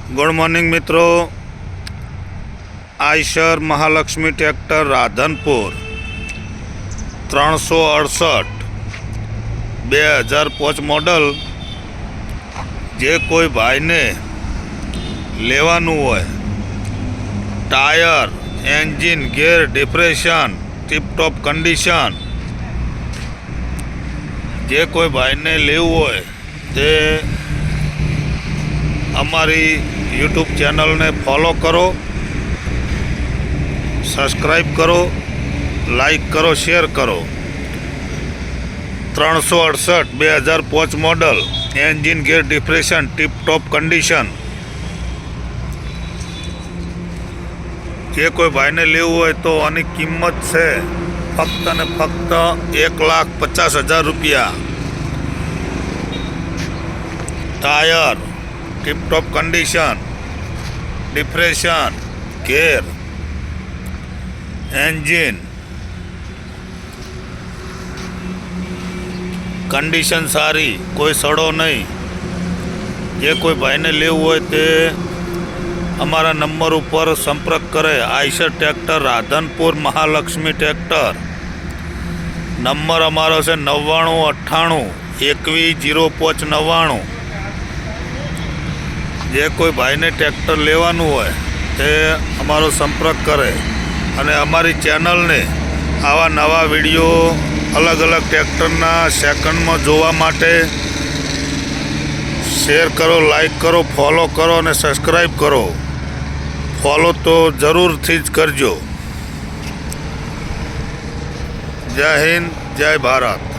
Good morning मित्रों। Eicher Mahalakshmi tractor Radhanpur 368 2005 model जे कोई भाई ने लेवानुं होय, टायर, एंजीन, गेर, डिप्रेशन टीपटॉप कंडीशन, जे कोई भाई ने लेवुं होय ते अमारी यूट्यूब चैनल ने फॉलो करो, सब्सक्राइब करो, लाइक करो, शेर करो। 368 2005 मॉडल, एंजीन, गेर, डिप्रेशन टीपटॉप कंडीशन। जे कोई भाई ने लेवुं होय तो आनी किंमत है फक्त ने फक्त 1,50,000 रुपया। टायर टीपटॉप कंडीशन, डिप्रेशन, गेर, एंजीन कंडीशन सारी, कोई सड़ो नहीं। जे कोई भाई ने लेवुं होय ते अमारा नंबर पर संपर्क करे। Eicher tractor Radhanpur Mahalakshmi tractor. Number अमारो है 9998 210599। जे कोई भाई ने ट्रेक्टर लेवानुं होय ते अमारो संपर्क करे अने अमारी चैनल ने आवा नवा विडियो अलग अलग ट्रेक्टरना सेकंड में जोवा माटे शेर करो, लाइक करो, फॉलो करो और सब्सक्राइब करो। फॉलो तो जरूर थी ज करजो। जय हिंद, जय भारत।